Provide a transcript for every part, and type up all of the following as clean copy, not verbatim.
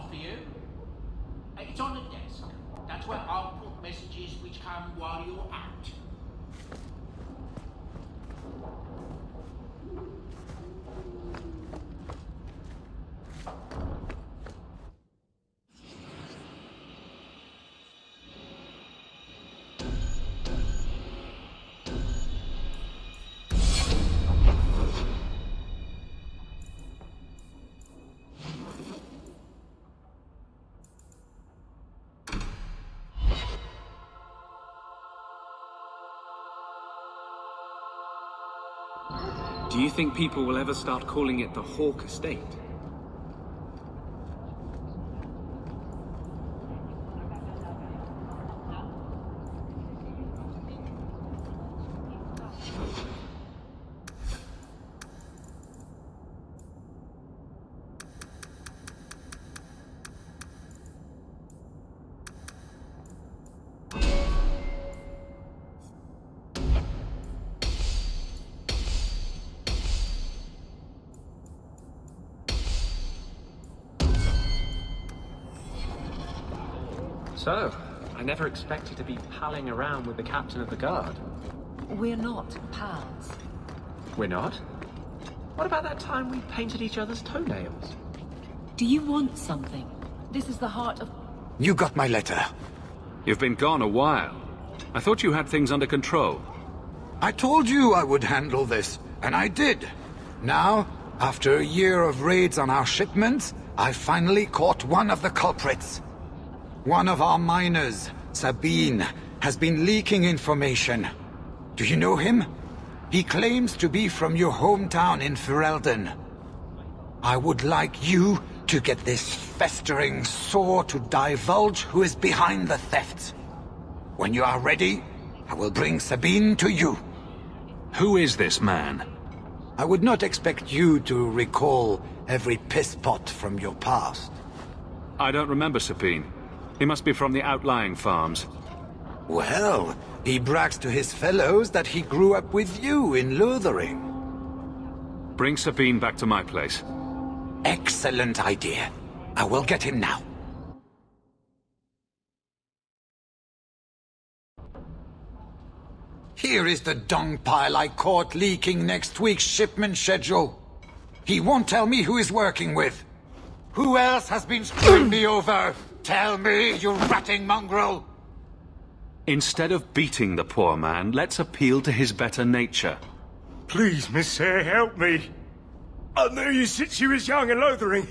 for you. It's on the desk. That's where I'll put messages which come while you're out. Do you think people will ever start calling it the Hawke estate? So, I never expected to be palling around with the captain of the guard. We're not pals. We're not? What about that time we painted each other's toenails? Do you want something? This is the heart of... You got my letter. You've been gone a while. I thought you had things under control. I told you I would handle this, and I did. Now, after a year of raids on our shipments, I finally caught one of the culprits. One of our miners, Sabine, has been leaking information. Do you know him? He claims to be from your hometown in Ferelden. I would like you to get this festering sore to divulge who is behind the thefts. When you are ready, I will bring Sabine to you. Who is this man? I would not expect you to recall every pisspot from your past. I don't remember Sabine. He must be from the outlying farms. Well, he brags to his fellows that he grew up with you in Lothering. Bring Sabine back to my place. Excellent idea. I will get him now. Here is the dung pile I caught leaking next week's shipment schedule. He won't tell me who he's working with. Who else has been screwing me over? Tell me, you ratting mongrel! Instead of beating the poor man, let's appeal to his better nature. Please, Miss Hare, help me. I knew you since you was young and Lothering.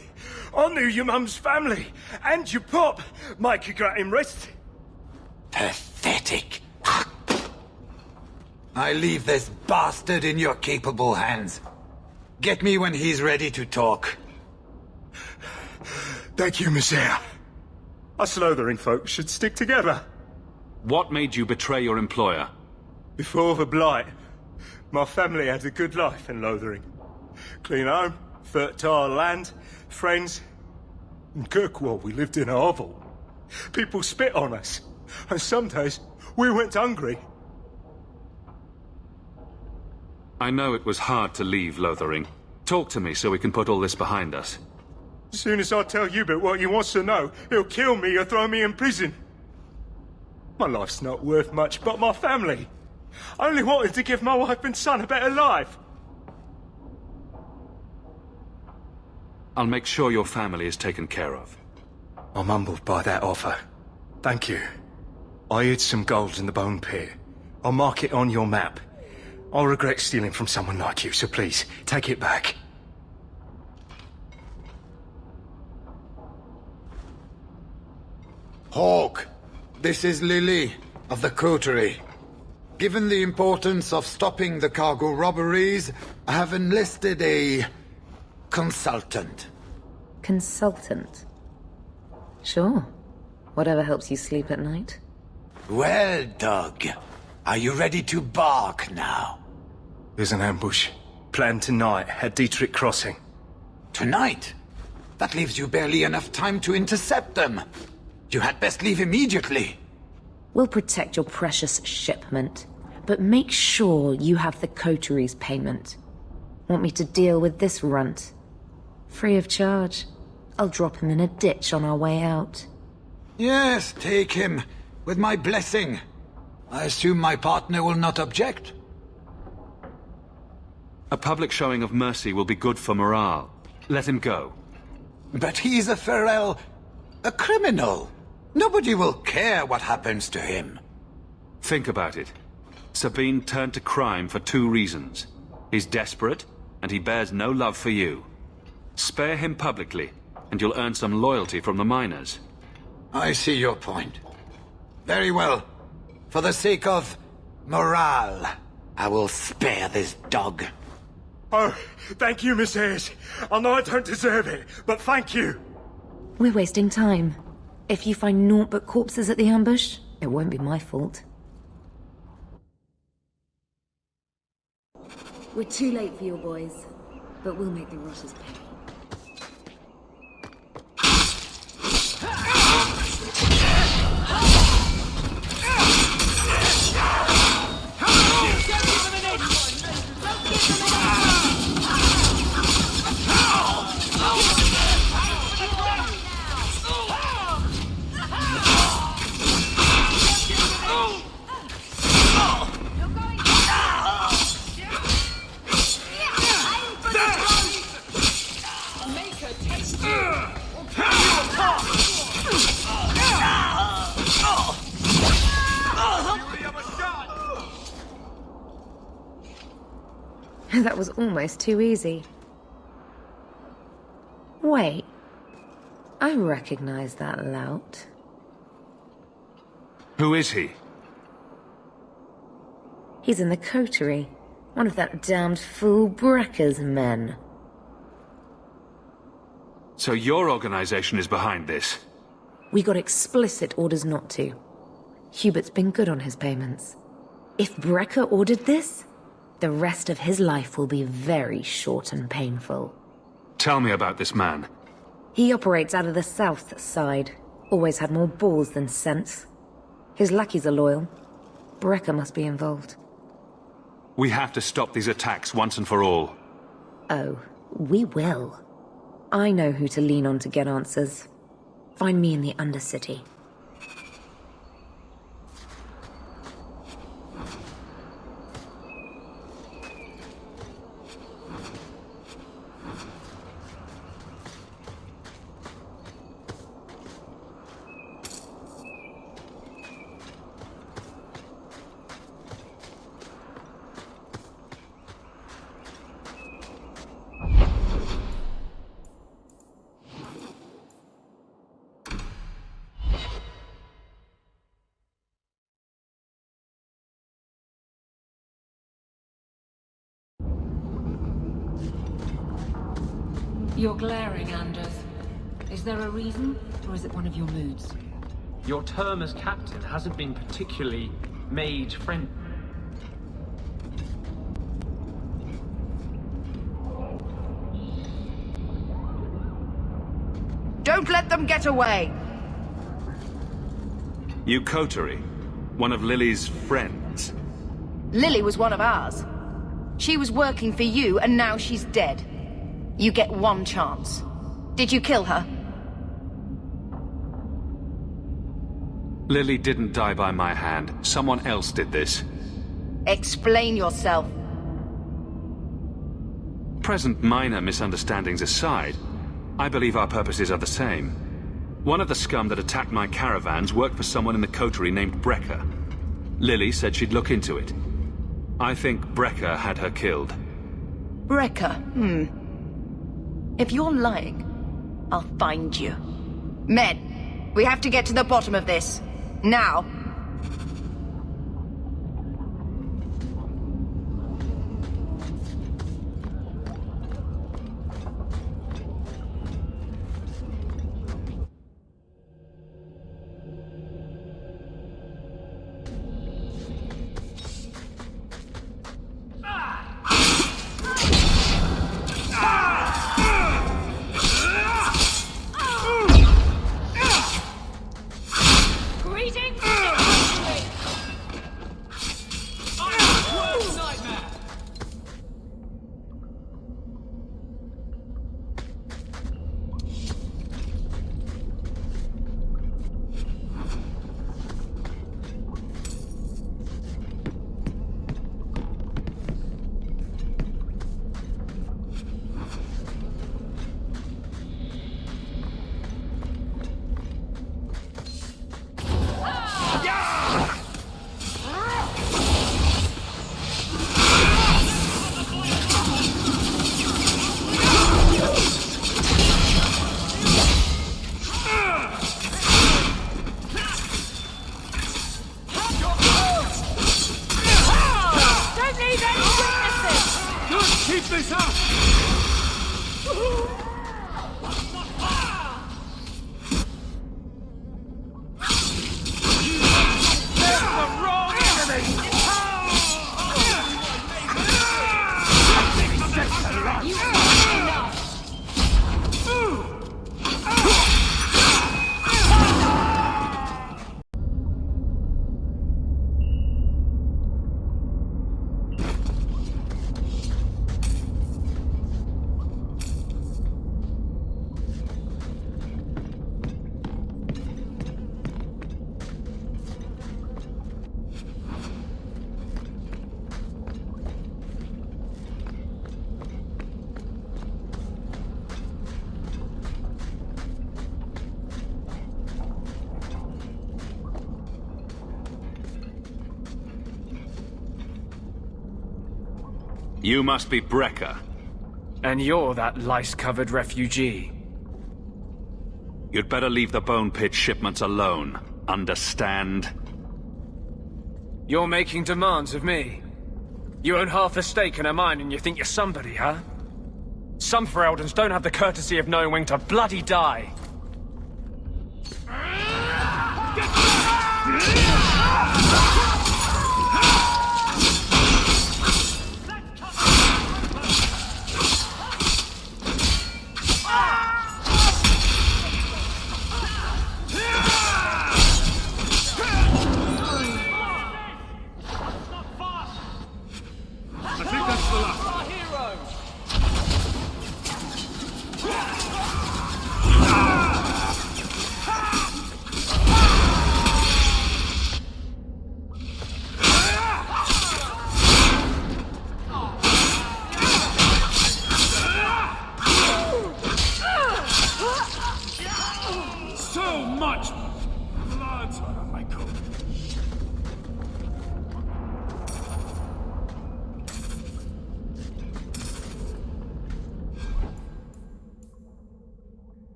I knew your mum's family, and your pop. Mike could get him rest. Pathetic. I leave this bastard in your capable hands. Get me when he's ready to talk. Thank you, Miss Hare. Us Lothering folks should stick together. What made you betray your employer? Before the Blight, my family had a good life in Lothering. Clean home, fertile land, friends. In Kirkwall, we lived in a hovel. People spit on us, and some days we went hungry. I know it was hard to leave Lothering. Talk to me so we can put all this behind us. As soon as I tell Hubert what he wants to know, he'll kill me or throw me in prison. My life's not worth much, but my family. I only wanted to give my wife and son a better life. I'll make sure your family is taken care of. I'm humbled by that offer. Thank you. I hid some gold in the bone pit. I'll mark it on your map. I'll regret stealing from someone like you, so please, take it back. Hawke, this is Lily, of the Coterie. Given the importance of stopping the cargo robberies, I have enlisted a... consultant. Consultant? Sure. Whatever helps you sleep at night. Well, Doug, are you ready to bark now? There's an ambush. Planned tonight at Dietrich Crossing. Tonight? That leaves you barely enough time to intercept them. You had best leave immediately. We'll protect your precious shipment, but make sure you have the coterie's payment. Want me to deal with this runt? Free of charge. I'll drop him in a ditch on our way out. Yes, take him, with my blessing. I assume my partner will not object? A public showing of mercy will be good for morale. Let him go. But he's a Ferrell, a criminal. Nobody will care what happens to him. Think about it. Sabine turned to crime for 2 reasons. He's desperate, and he bears no love for you. Spare him publicly, and you'll earn some loyalty from the miners. I see your point. Very well. For the sake of morale, I will spare this dog. Oh, thank you, Miss Ayres. I know I don't deserve it, but thank you. We're wasting time. If you find naught but corpses at the ambush, it won't be my fault. We're too late for your boys, but we'll make the rotters pay. That was almost too easy. Wait. I recognize that lout. Who is he? He's in the coterie. One of that damned fool Brekker's men. So your organization is behind this? We got explicit orders not to. Hubert's been good on his payments. If Brekker ordered this, the rest of his life will be very short and painful. Tell me about this man. He operates out of the south side. Always had more balls than sense. His lackeys are loyal. Brekker must be involved. We have to stop these attacks once and for all. Oh, we will. I know who to lean on to get answers. Find me in the Undercity. You're glaring, Anders. Is there a reason, or is it one of your moods? Your term as captain hasn't been particularly mage-friendly. Don't let them get away! You coterie, one of Lily's friends. Lily was one of ours. She was working for you, and now she's dead. You get one chance. Did you kill her? Lily didn't die by my hand. Someone else did this. Explain yourself. Present minor misunderstandings aside, I believe our purposes are the same. One of the scum that attacked my caravans worked for someone in the coterie named Brekker. Lily said she'd look into it. I think Brekker had her killed. Brekker, If you're lying, I'll find you. Men, we have to get to the bottom of this. Now. Keep this up! You must be Brecker. And you're that lice-covered refugee. You'd better leave the Bone Pit shipments alone. Understand? You're making demands of me. You own half a stake in a mine and you think you're somebody, huh? Some Fereldans don't have the courtesy of knowing when to bloody die.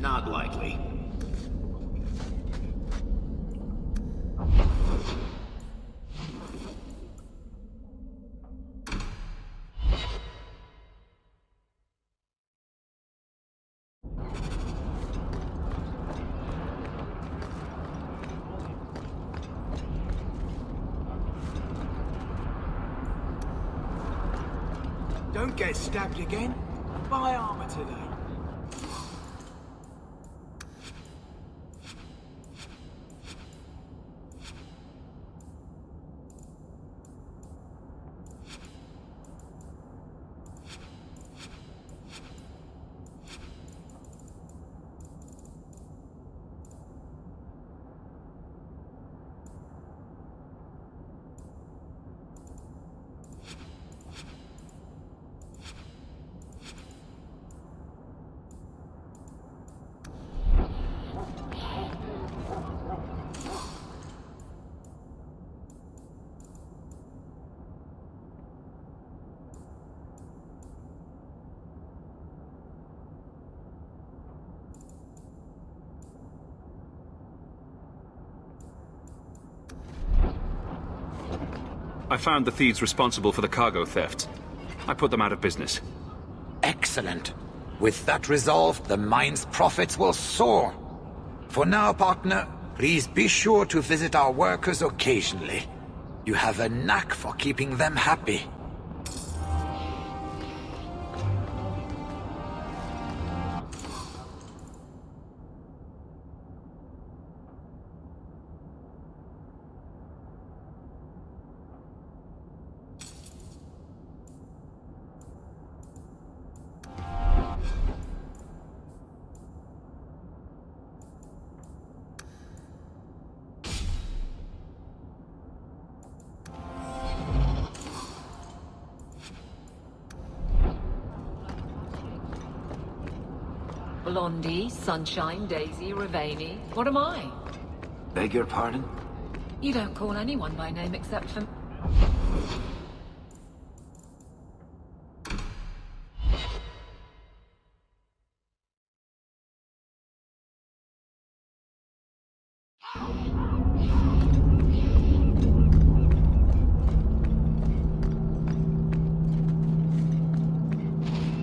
Not likely. Don't get stabbed again. Buy armor today. I found the thieves responsible for the cargo theft. I put them out of business. Excellent. With that resolved, the mine's profits will soar. For now, partner, please be sure to visit our workers occasionally. You have a knack for keeping them happy. Blondie, Sunshine, Daisy, Ravani. What am I? Beg your pardon? You don't call anyone by name except for...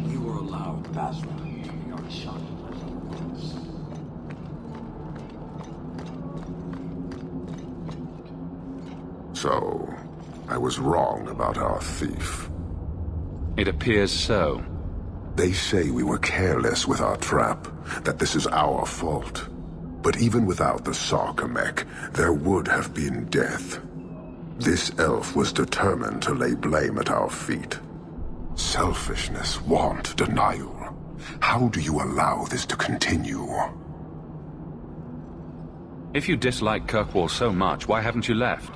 You were allowed Basra to be our shot. So, I was wrong about our thief. It appears so. They say we were careless with our trap, that this is our fault. But even without the Sarkamek, there would have been death. This elf was determined to lay blame at our feet. Selfishness, want, denial. How do you allow this to continue? If you dislike Kirkwall so much, why haven't you left?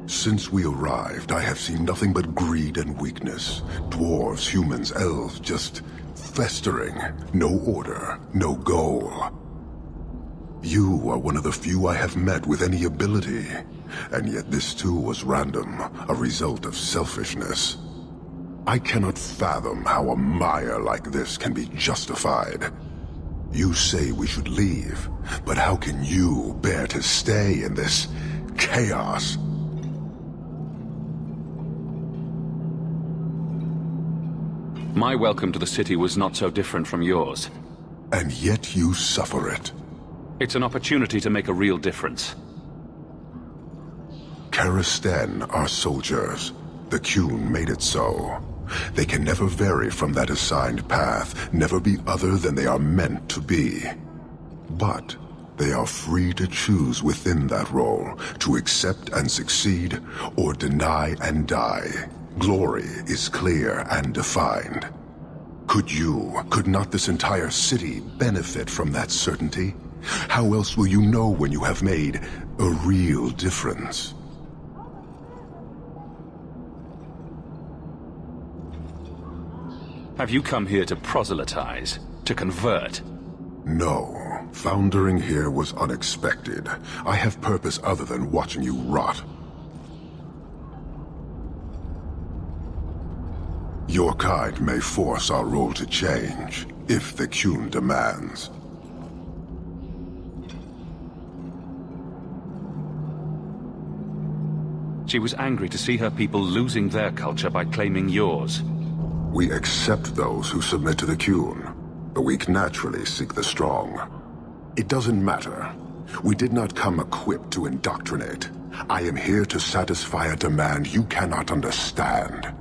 Since we arrived, I have seen nothing but greed and weakness. Dwarves, humans, elves, just festering. No order, no goal. You are one of the few I have met with any ability. And yet this too was random, a result of selfishness. I cannot fathom how a mire like this can be justified. You say we should leave, but how can you bear to stay in this chaos? My welcome to the city was not so different from yours. And yet you suffer it. It's an opportunity to make a real difference. Karastan are soldiers. The Qun made it so. They can never vary from that assigned path, never be other than they are meant to be. But they are free to choose within that role, to accept and succeed, or deny and die. Glory is clear and defined. Could not this entire city benefit from that certainty? How else will you know when you have made a real difference? Have you come here to proselytize? To convert? No. Foundering here was unexpected. I have purpose other than watching you rot. Your kind may force our role to change, if the Qun demands. She was angry to see her people losing their culture by claiming yours. We accept those who submit to the Qun. The weak naturally seek the strong. It doesn't matter. We did not come equipped to indoctrinate. I am here to satisfy a demand you cannot understand.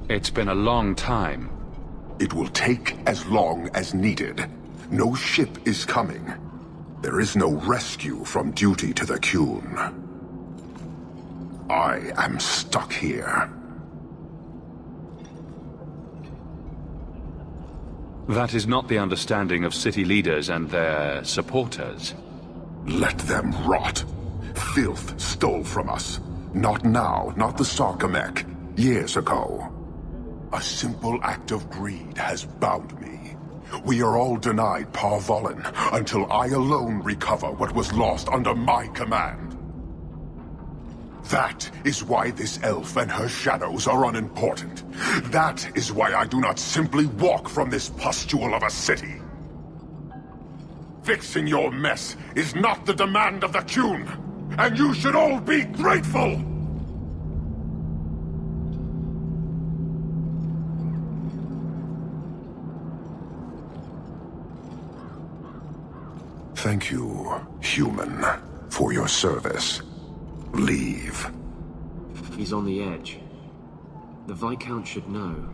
It's been a long time. It will take as long as needed. No ship is coming. There is no rescue from duty to the Qun. I am stuck here. That is not the understanding of city leaders and their supporters. Let them rot. Filth stole from us. Not now, not the Sarkamek. Years ago. A simple act of greed has bound me. We are all denied Parvolin until I alone recover what was lost under my command. That is why this elf and her shadows are unimportant. That is why I do not simply walk from this pustule of a city. Fixing your mess is not the demand of the Qun, and you should all be grateful! Thank you, human, for your service. Leave. He's on the edge. The Viscount should know.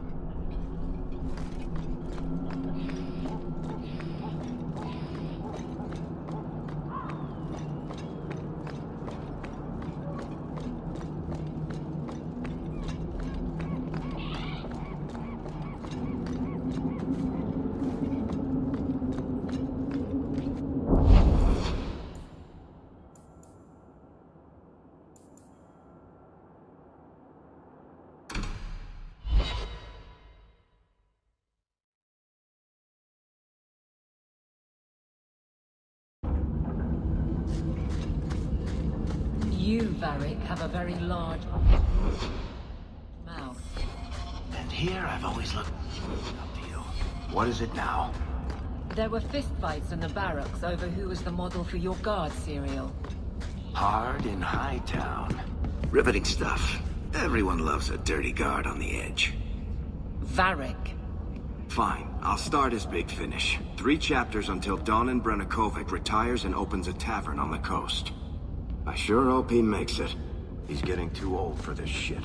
You, Varric, have a very large mouth. And here I've always looked up to you. What is it now? There were fistfights in the barracks over who was the model for your guard cereal. Hard in Hightown. Riveting stuff. Everyone loves a dirty guard on the edge. Varric. Fine, I'll start his big finish. 3 chapters until Donan Brennakovic retires and opens a tavern on the coast. I sure hope he makes it. He's getting too old for this shit.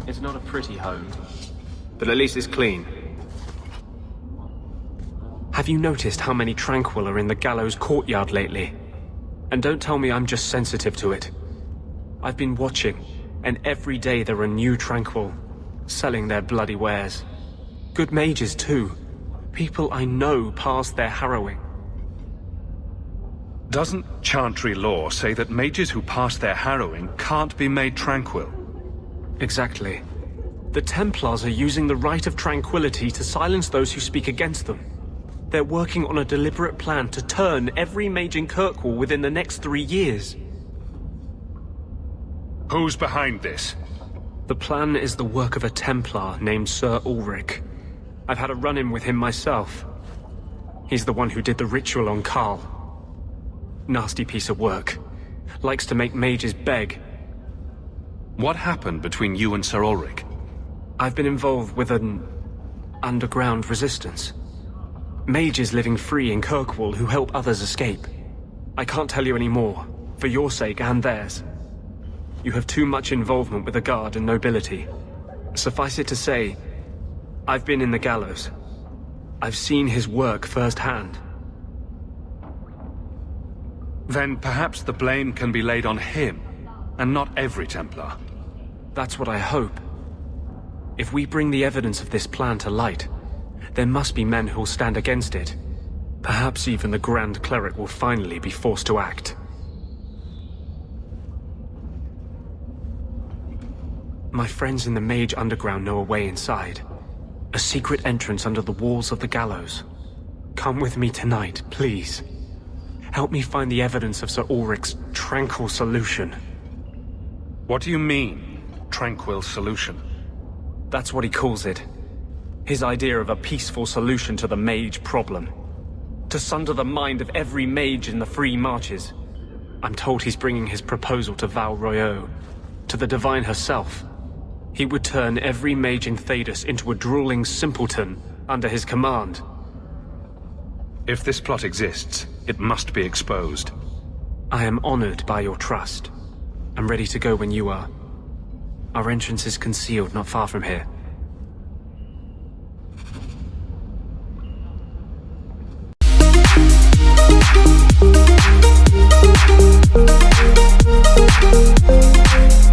It's not a pretty home, but at least it's clean. Have you noticed how many Tranquil are in the gallows courtyard lately? And don't tell me I'm just sensitive to it. I've been watching, and every day there are new Tranquil, selling their bloody wares. Good mages too. People I know past their harrowing. Doesn't Chantry law say that mages who pass their harrowing can't be made tranquil? Exactly. The Templars are using the right of tranquility to silence those who speak against them. They're working on a deliberate plan to turn every mage in Kirkwall within the next 3 years. Who's behind this? The plan is the work of a Templar named Sir Ulrich. I've had a run-in with him myself. He's the one who did the ritual on Karl. Nasty piece of work. Likes to make mages beg. What happened between you and Sir Ulrich? I've been involved with an underground resistance. Mages living free in Kirkwall who help others escape. I can't tell you any more, for your sake and theirs. You have too much involvement with the guard and nobility. Suffice it to say, I've been in the gallows. I've seen his work firsthand. Then perhaps the blame can be laid on him, and not every Templar. That's what I hope. If we bring the evidence of this plan to light, there must be men who'll stand against it. Perhaps even the Grand Cleric will finally be forced to act. My friends in the Mage Underground know a way inside. A secret entrance under the walls of the gallows. Come with me tonight, please. Help me find the evidence of Sir Ulrich's Tranquil solution. What do you mean, Tranquil solution? That's what he calls it. His idea of a peaceful solution to the mage problem. To sunder the mind of every mage in the free marches. I'm told he's bringing his proposal to Val Royeaux, to the Divine herself. He would turn every mage in Thedas into a drooling simpleton under his command. If this plot exists, it must be exposed. I am honored by your trust. I'm ready to go when you are. Our entrance is concealed not far from here. Thank you.